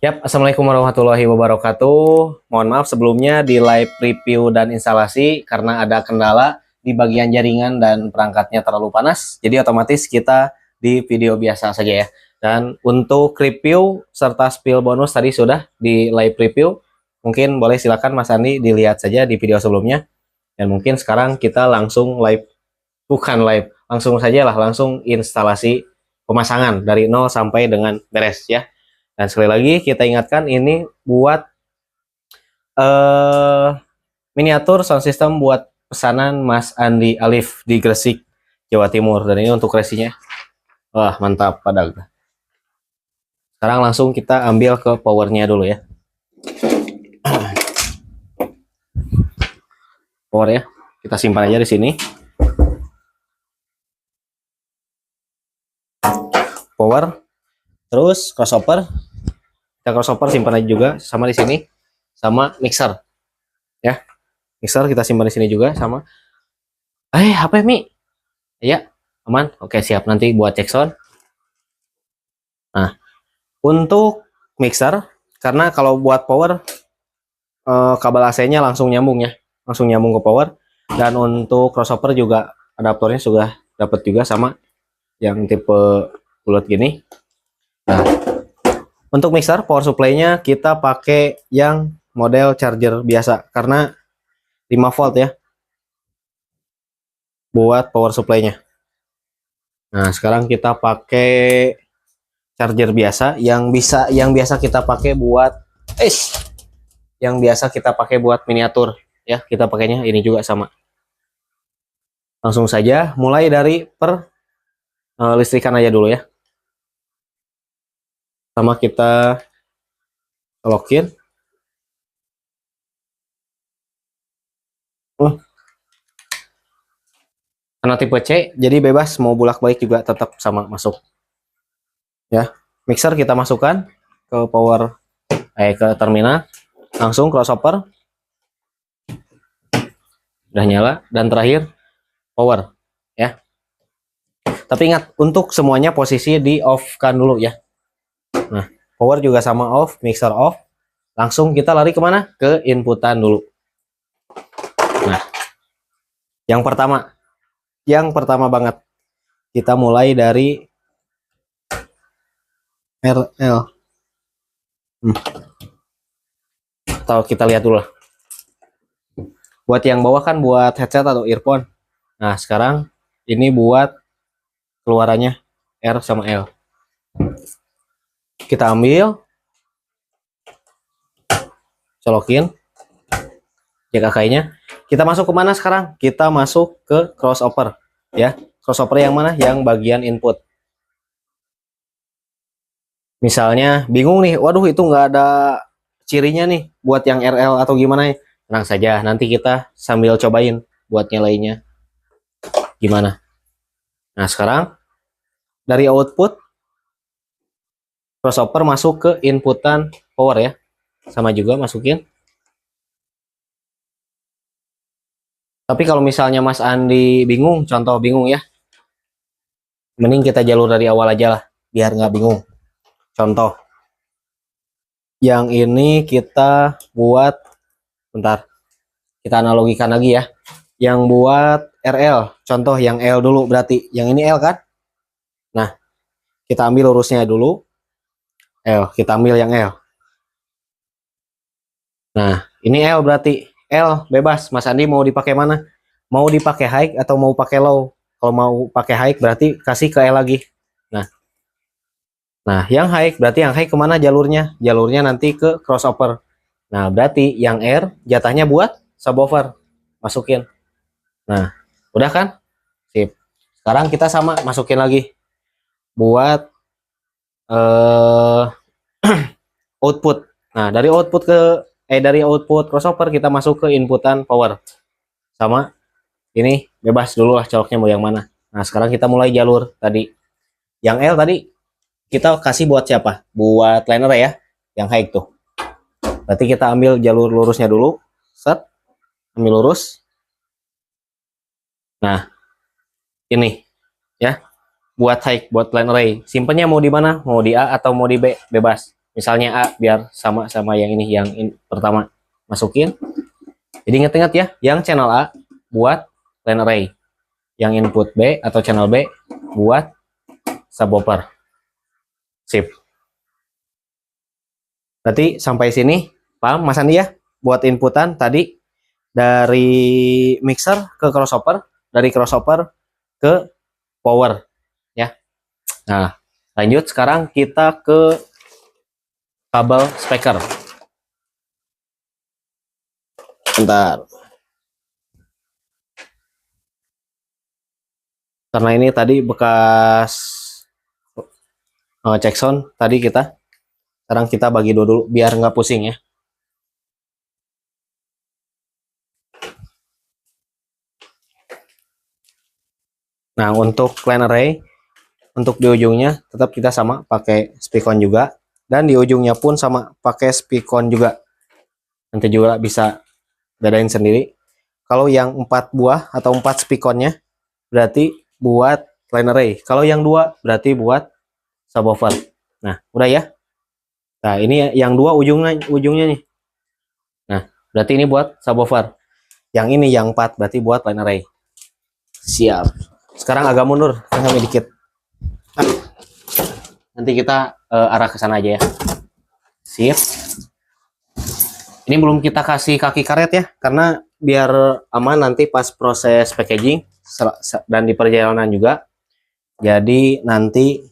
Yap, Assalamualaikum warahmatullahi wabarakatuh. Mohon maaf sebelumnya di live review dan instalasi karena ada kendala di bagian jaringan dan perangkatnya terlalu panas. Jadi otomatis kita di video biasa saja ya. Dan untuk review serta spill bonus tadi sudah di live review. Mungkin boleh silakan Mas Andi dilihat saja di video sebelumnya. Dan mungkin sekarang kita langsung live, bukan live, langsung saja lah, langsung instalasi pemasangan dari nol sampai dengan beres ya. Dan sekali lagi kita ingatkan ini buat miniatur sound system buat pesanan Mas Andi Alif di Gresik, Jawa Timur. Dan ini untuk resinya. Wah, mantap padahal. Sekarang langsung kita ambil ke powernya dulu ya. Power ya. Kita simpan aja di sini. Power. Terus crossover. Kita crossover simpan aja juga sama di sini. Sama mixer. Ya. Mixer kita simpan di sini juga sama. HP Mi. Ya, aman. Oke, siap nanti buat cek sound. Nah, untuk mixer karena kalau buat power kabel AC-nya langsung nyambung ya. Langsung nyambung ke power. Dan untuk crossover juga adaptornya sudah dapat juga sama yang tipe bulat gini. Nah, untuk mixer power supply-nya kita pakai yang model charger biasa karena 5 volt ya buat power supply-nya. Nah, sekarang kita pakai charger biasa yang biasa kita pakai buat miniatur ya. Kita pakainya ini juga sama. Langsung saja mulai dari listrikan aja dulu ya. Sama kita colokin. Karena tipe C, jadi bebas mau bolak-balik juga tetap sama masuk. Ya, mixer kita masukkan ke ke terminal, langsung crossover. Udah nyala dan terakhir power ya. Tapi ingat untuk semuanya posisi di off kan dulu ya. Nah, power juga sama off, mixer off. Langsung kita lari kemana? Ke inputan dulu. Nah, yang pertama banget kita mulai dari RL. Atau kita lihat dulu lah. Buat yang bawah kan buat headset atau earphone. Nah, sekarang ini buat keluarannya R sama L. Kita ambil, colokin, cek akainya. Kita masuk ke mana sekarang? Kita masuk ke crossover ya. Crossover yang mana? Yang bagian input. Misalnya bingung nih, waduh itu nggak ada cirinya nih buat yang RL atau gimana ya. Tenang saja, nanti kita sambil cobain buat nyalainnya gimana. Nah, sekarang dari output crossover masuk ke inputan power ya. Sama juga masukin. Tapi kalau misalnya Mas Andi bingung, contoh bingung ya, mending kita jalur dari awal aja lah, biar nggak bingung. Contoh, yang ini kita buat, bentar, kita analogikan lagi ya. Yang buat RL, contoh yang L dulu berarti, yang ini L kan? Nah, kita ambil lurusnya dulu, L, kita ambil yang L. Nah, ini L berarti, L bebas, Mas Andi mau dipakai mana? Mau dipakai high atau mau pakai low? Kalau mau pakai high berarti kasih ke L lagi. Nah, yang high berarti yang high kemana jalurnya? Jalurnya nanti ke crossover. Nah, berarti yang R jatahnya buat subwoofer. Masukin. Nah, udah kan? Sip. Sekarang kita sama masukin lagi buat output. Nah, dari output crossover kita masuk ke inputan power. Sama ini bebas dulu lah coloknya mau yang mana. Nah, sekarang kita mulai jalur tadi. Yang L tadi kita kasih buat siapa? Buat liner ya, yang high tuh. Berarti kita ambil jalur lurusnya dulu, set, ambil lurus. Nah, ini ya, buat high, buat line array. Simpennya mau di mana? Mau di A atau mau di B? Bebas. misalnya A biar sama sama yang ini yang pertama masukin. Jadi ingat-ingat ya, yang channel A buat line array, yang input B atau channel B buat subwoofer. Sip. Berarti sampai sini paham Mas Andi ya? Buat inputan tadi dari mixer ke crossover, dari crossover ke power ya. Nah, lanjut sekarang kita ke kabel speaker. Bentar. Karena ini tadi bekas check sound tadi kita. Sekarang kita bagi dulu biar nggak pusing ya. Nah, untuk line array, untuk di ujungnya tetap kita sama pakai speakon juga. Dan di ujungnya pun sama pakai speakon juga. Nanti juga bisa bedain sendiri. Kalau yang 4 buah atau 4 speakonnya berarti buat line array. Kalau yang 2 berarti buat subwoofer. Nah, udah ya. Nah, ini yang 2 ujungnya nih. Nah, berarti ini buat subwoofer. Yang ini yang 4 berarti buat line array. Siap. Sekarang agak mundur sampai dikit. Nanti kita arah ke sana aja ya. Sip. Ini belum kita kasih kaki karet ya, karena biar aman nanti pas proses packaging dan di perjalanan juga. Jadi nanti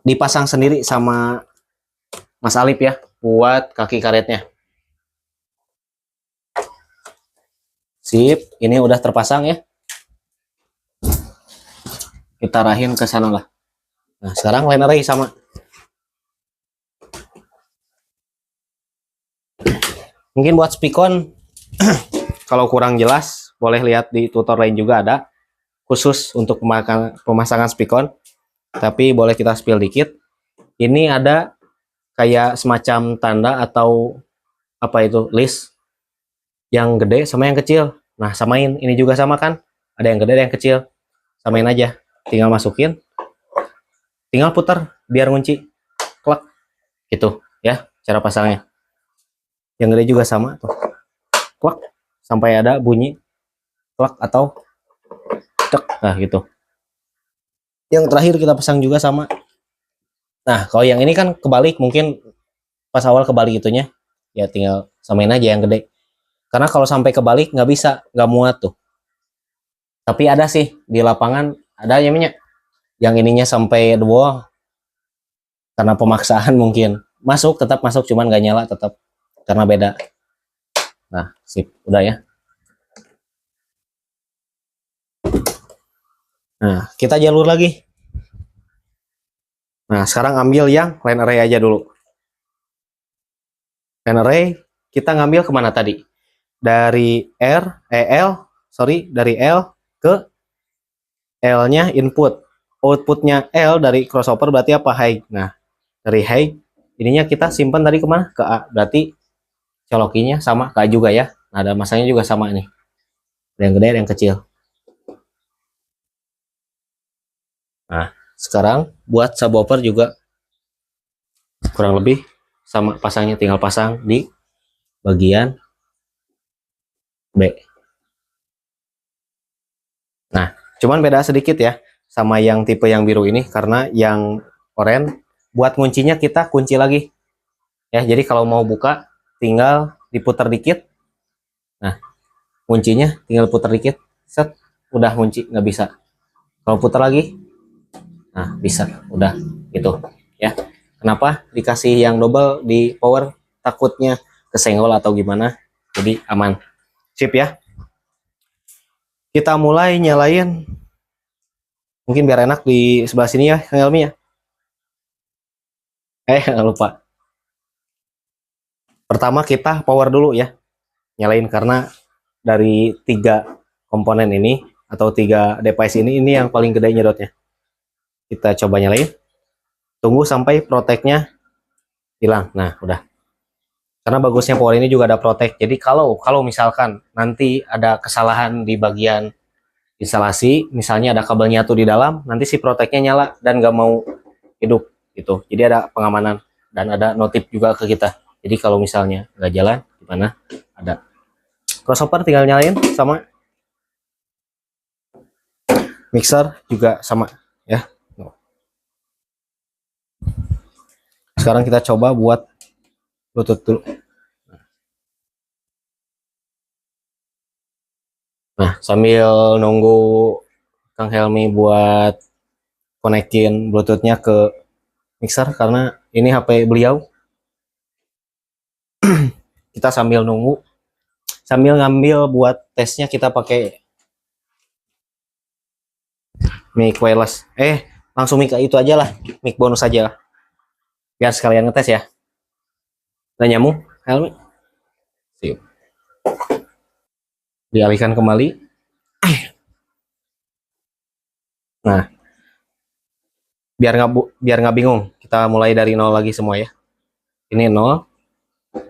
dipasang sendiri sama Mas Alip ya, buat kaki karetnya. Sip, ini udah terpasang ya. Kita arahin ke sana lah. Nah, sekarang line array sama. Mungkin buat speakon kalau kurang jelas boleh lihat di tutor lain juga ada khusus untuk pemasangan speakon, tapi boleh kita spill dikit. Ini ada kayak semacam tanda atau apa itu list yang gede sama yang kecil. Nah, samain, ini juga sama kan, ada yang gede ada yang kecil, samain aja, tinggal masukin, tinggal putar biar ngunci, klak gitu ya cara pasangnya. Yang gede juga sama tuh, klak sampai ada bunyi klak atau cek. Nah gitu. Yang terakhir kita pasang juga sama. Nah, kalau yang ini kan kebalik, mungkin pas awal kebalik itunya ya, tinggal samain aja yang gede, karena kalau sampai kebalik nggak bisa, nggak muat tuh. Tapi ada sih di lapangan, ada yang ininya sampai dua, karena pemaksaan mungkin masuk, tetap masuk, cuman nggak nyala tetap karena beda. Nah, sip, udah ya. Nah, kita jalur lagi. Nah, sekarang ambil yang line array aja dulu. Line array kita ngambil kemana tadi? Dari dari L ke L-nya input. Outputnya L dari crossover berarti apa? High. Nah, dari high ininya kita simpan dari kemana? Ke A. Berarti colokinya sama ke A juga ya. Nah, ada masanya juga sama nih. Yang gede yang kecil. Nah, sekarang buat subwoofer juga kurang lebih sama pasangnya, tinggal pasang di bagian B. Nah, cuman beda sedikit ya sama yang tipe yang biru ini, karena yang oranye buat kuncinya kita kunci lagi. Ya, jadi kalau mau buka tinggal diputar dikit. Nah, kuncinya tinggal putar dikit, set, udah kunci, nggak bisa. Kalau putar lagi, nah bisa, udah gitu ya. Kenapa dikasih yang double di power? Takutnya kesenggol atau gimana, jadi aman. Sip ya. Kita mulai nyalain, mungkin biar enak di sebelah sini ya Kang Helmi ya. Nggak lupa, pertama kita power dulu ya, nyalain, karena dari 3 komponen ini atau 3 device ini yang paling gede nyedotnya. Kita coba nyalain, tunggu sampai protectnya hilang. Nah, udah. Karena bagusnya power ini juga ada protect, jadi kalau misalkan nanti ada kesalahan di bagian instalasi, misalnya ada kabel nyatu di dalam, nanti si protectnya nyala dan nggak mau hidup gitu. Jadi ada pengamanan dan ada notif juga ke kita. Jadi kalau misalnya nggak jalan gimana, ada crossover tinggal nyalain, sama mixer juga sama ya. Sekarang kita coba buat Bluetooth dulu. Nah, sambil nunggu Kang Helmi buat konekin Bluetoothnya ke mixer karena ini HP beliau, kita sambil nunggu, sambil ngambil buat tesnya kita pakai mic wireless. Langsung mic itu aja lah, mic bonus aja lah. Biar sekalian ngetes ya. Udah nyambung, Helmi? Siap. Dialihkan kembali. Nah, biar nggak bingung, kita mulai dari nol lagi semua ya. Ini nol,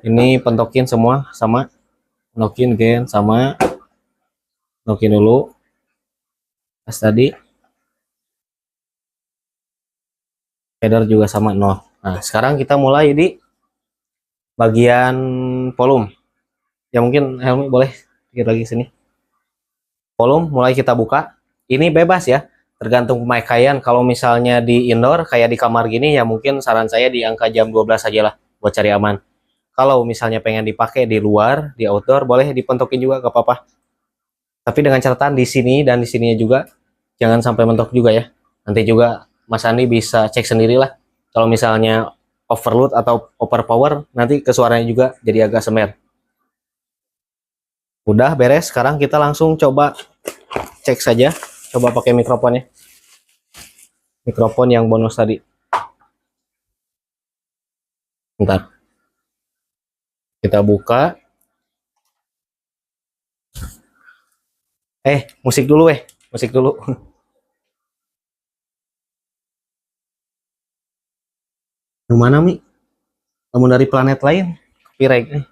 ini pentokin semua sama, nokin gain sama, nokin dulu. Pas tadi, header juga sama nol. Nah, sekarang kita mulai di bagian volume. Ya mungkin Helmi boleh dikit lagi sini. Volume mulai kita buka. Ini bebas ya, tergantung pemakaian. Kalau misalnya di indoor kayak di kamar gini ya mungkin saran saya di angka jam 12 aja lah buat cari aman. Kalau misalnya pengen dipakai di luar, di outdoor, boleh dipentokin juga gak apa-apa. Tapi dengan catatan di sini dan di sininya juga jangan sampai mentok juga ya. Nanti juga Mas Andi bisa cek sendiri lah. Kalau misalnya overload atau overpower, nanti ke suaranya juga jadi agak semer. Udah beres, sekarang kita langsung coba cek saja. Coba pakai mikrofonnya. Mikrofon yang bonus tadi. Bentar. Kita buka. Musik dulu musik dulu. Mana Mi? Kamu dari planet lain? Copyright nih.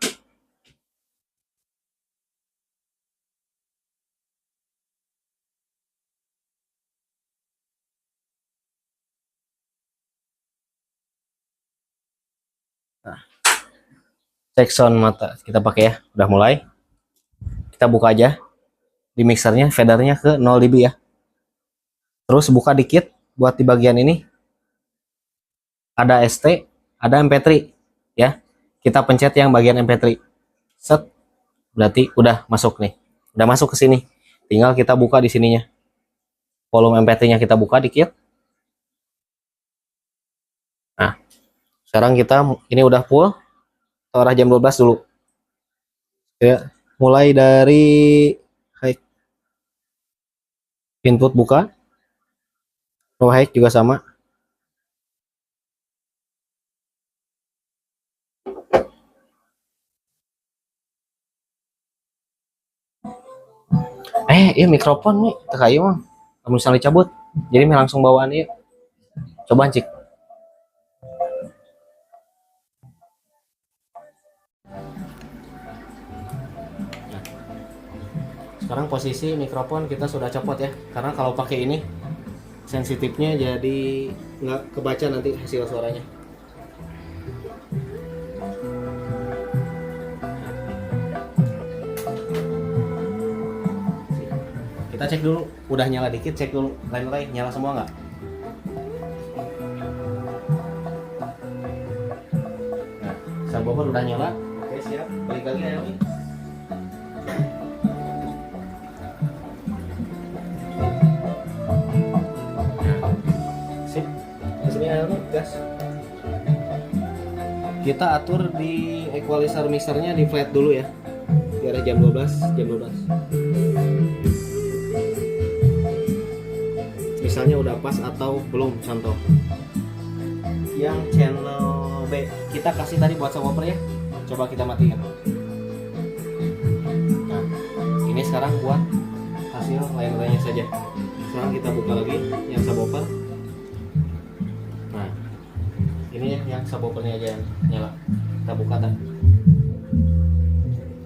Nah, cek sound mata kita pakai ya. Udah mulai. Kita buka aja di mixernya, fadernya ke 0 dB ya. Terus buka dikit buat di bagian ini. Ada ST, ada MP3 ya. Kita pencet yang bagian MP3. Set. Berarti udah masuk nih. Udah masuk ke sini. Tinggal kita buka di sininya. Volume MP3-nya kita buka dikit. Nah, sekarang kita ini udah full. Arah jam 12 dulu. Ya, mulai dari high input buka. Low high juga sama. Iya mikrofon nih, kayu mah. Kamu misalnya cabut, jadi langsung bawaan ya. Coba cek. Sekarang posisi mikrofon kita sudah copot ya, karena kalau pakai ini sensitifnya jadi nggak kebaca nanti hasil suaranya. Kita cek dulu, udah nyala dikit, cek dulu line nyala semua nggak? Nah, subwoofer udah nyala. Oke siap, balik lagi ya ini. Sip, disini airnya gas. Kita atur di equalizer mixernya di flat dulu ya, biar jam 12, jam 12. Misalnya udah pas atau belum, contoh yang channel B kita kasih tadi buat subwoofer ya, coba kita matikan. Nah, ini sekarang buat hasil lain-lainnya saja. Sekarang kita buka lagi yang subwoofer. Nah, ini yang subwoofernya aja yang nyala, kita buka tadi.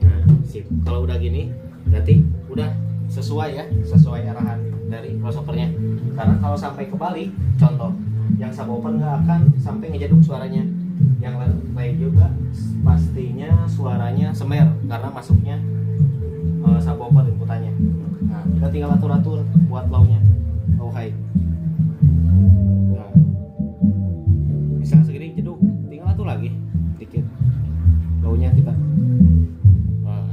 Nah, sip. Kalau udah gini berarti udah sesuai ya, sesuai arahan dari crossovernya. Karena kalau sampai kebalik, contoh yang subwoofer nggak akan sampai ngejeduk suaranya. Yang lain juga pastinya suaranya semer karena masuknya subwoofer inputannya. Nah, kita tinggal atur-atur buat low-nya, low high. Nah, misalnya segini jeduk, tinggal atur lagi dikit low-nya kita. Nah.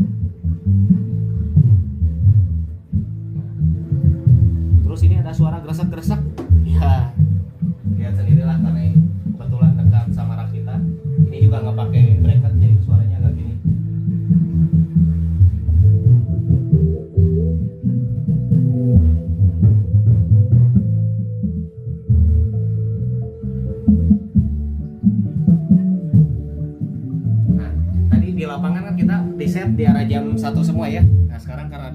Terus ini ada suara gerasak-gerasak. Ya, lihat sendirilah karena kebetulan dekat sama rak kita. Ini juga nggak pakai bracket jadi suaranya agak gini. Nah, tadi di lapangan kan kita di set di arah jam 1 semua ya. Nah, sekarang karena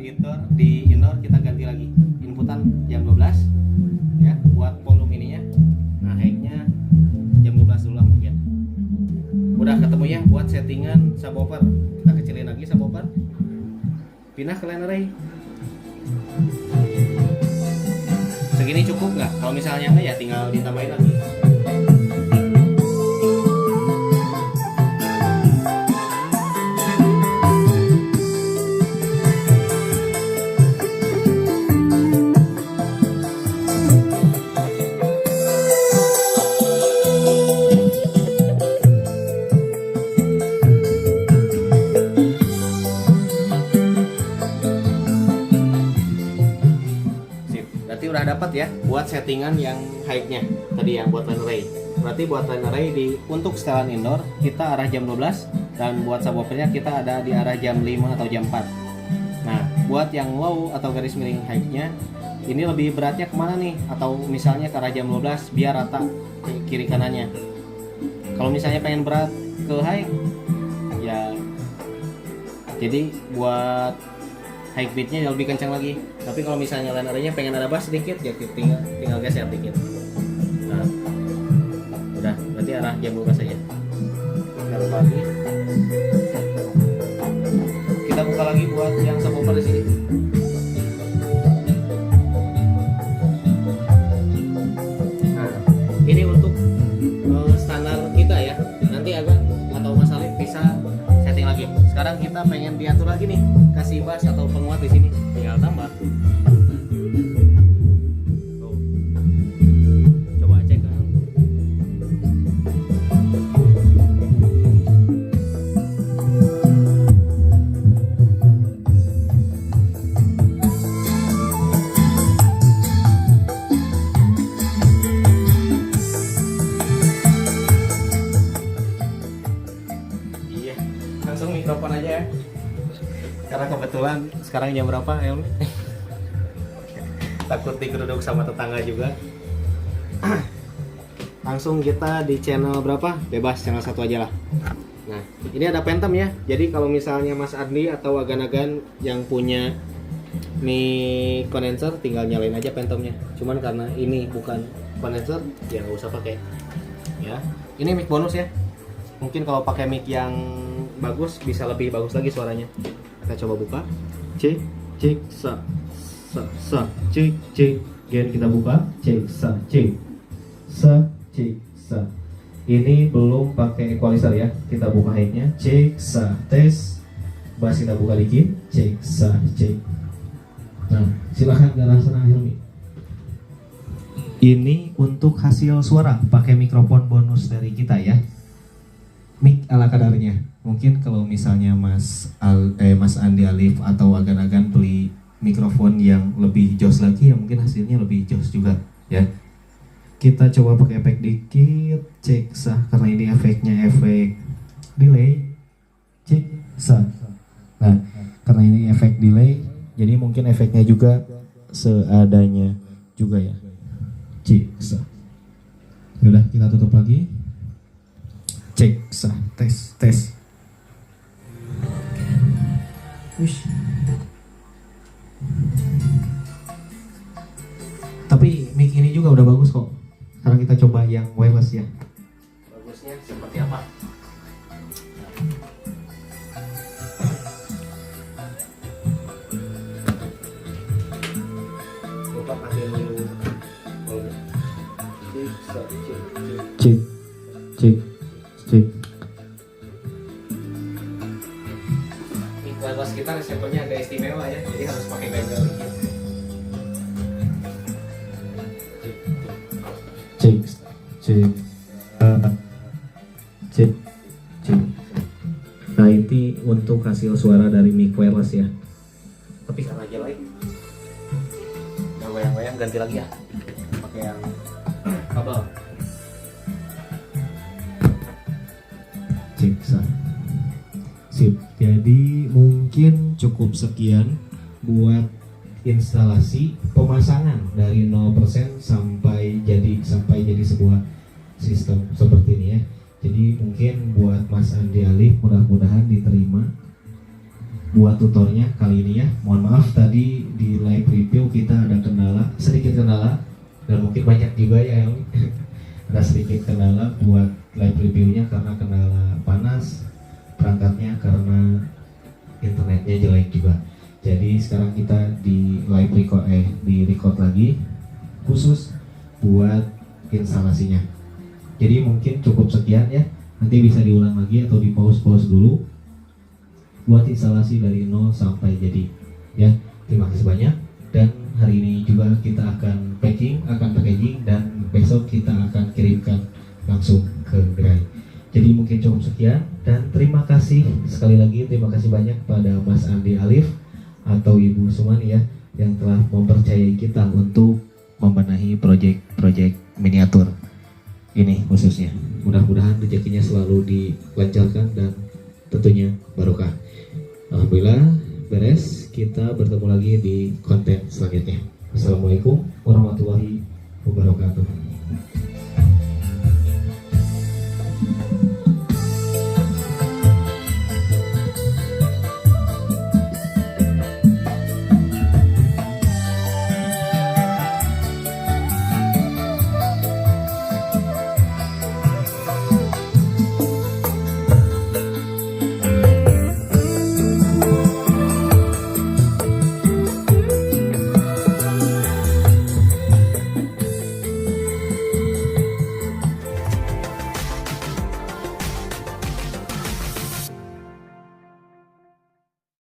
di indoor kita ganti lagi. Inputan jam 12 ya buat volume ininya. Nah, high-nya jam 12 dulu lah mungkin. Udah ketemu ya buat settingan subwoofer. Kita kecilin lagi subwoofer. Pindah ke line array. Segini cukup nggak? Kalau misalnya enggak ya tinggal ditambahin lagi. Udah dapat ya buat settingan yang high-nya tadi yang buat line array. Berarti buat line array untuk setelan indoor kita arah jam 12 dan buat subwoofernya kita ada di arah jam 5 atau jam 4. Nah, buat yang low atau garis miring high-nya ini lebih beratnya kemana nih? Atau misalnya ke arah jam 12 biar rata kiri kanannya. Kalau misalnya pengen berat ke high ya jadi buat high beatnya lebih kencang lagi. Tapi kalau misalnya line array-nya pengen ada bass sedikit ya tinggal geser dikit. Nah, udah berarti arah jam 12 saja. Taruh lagi. Kita buka lagi buat yang subwoofer di sini. Nah, ini untuk standar kita ya. Nanti agak atau Mas Alif bisa setting lagi. Sekarang kita pengen diatur lagi nih, kasih bass atau penguat di sini. Tinggal tambah. Tuh. Coba cek kan. Iya, langsung mikrofon aja ya. Karena kebetulan sekarang jam berapa ya? Takut digeruduk sama tetangga juga. Langsung kita di channel berapa? Bebas, channel 1 aja lah. Nah, ini ada phantom ya. Jadi kalau misalnya Mas Andi atau agan-agan yang punya mic condenser tinggal nyalain aja phantomnya. Cuman karena ini bukan condenser ya nggak usah pakai. Ya, ini mic bonus ya. Mungkin kalau pakai mic yang bagus bisa lebih bagus lagi suaranya. Kita coba buka. Cek, cek, sa, cek, cek. Gen kita buka. Cek, sa, cek, sa. Ini belum pakai equalizer ya. Kita buka high-nya. Cek, sa, tes. Bass kita buka dikit. Cek, sa, cek. Nah, silahkan ke arah sana Hilmi. Ini untuk hasil suara pakai mikrofon bonus dari kita ya. Mic ala kadarnya. Mungkin kalau misalnya Mas Andi Alif atau agan-agan beli mikrofon yang lebih jos lagi ya mungkin hasilnya lebih jos juga ya. Kita coba pakai efek dikit, cek sah karena ini efeknya efek delay. Cek sah. Nah, karena ini efek delay jadi mungkin efeknya juga seadanya juga ya. Cek sah. Udah kita tutup lagi. Cek sah, tes. Wish. Tapi mic ini juga udah bagus kok. Sekarang kita coba yang wireless ya. Bagusnya seperti apa? Cek, cek, cek. Wireless kita receivernya agak istimewa ya, jadi harus pakai ganja dikit. Cek, cek, cek, cek. Nah ini untuk hasil suara dari mic wireless ya. Tapi kan aja lagi. Yang goyang-goyang ganti lagi ya. Pakai yang kabel. Cek sah. Sip. Jadi mungkin cukup sekian buat instalasi pemasangan dari 0% sampai jadi sebuah sistem seperti ini ya. Jadi mungkin buat Mas Andi Alif mudah-mudahan diterima buat tutornya kali ini ya. Mohon maaf tadi di live review kita ada sedikit kendala dan mungkin banyak juga ya yang ada sedikit kendala buat live reviewnya karena kendala panas perangkatnya, karena internetnya jelek juga. Jadi sekarang kita di record lagi khusus buat instalasinya. Jadi mungkin cukup sekian ya. Nanti bisa diulang lagi atau di pause dulu buat instalasi dari 0 sampai jadi. Ya, terima kasih banyak. Dan hari ini juga kita akan packaging dan besok kita akan kirimkan langsung ke gerai. Jadi mungkin cukup sekian dan terima kasih sekali lagi, terima kasih banyak pada Mas Andi Alif atau Ibu Sumani ya yang telah mempercayai kita untuk membenahi proyek miniatur ini khususnya. Mudah-mudahan rezekinya selalu dilancarkan dan tentunya barokah. Alhamdulillah beres, kita bertemu lagi di konten selanjutnya. Assalamualaikum warahmatullahi wabarakatuh.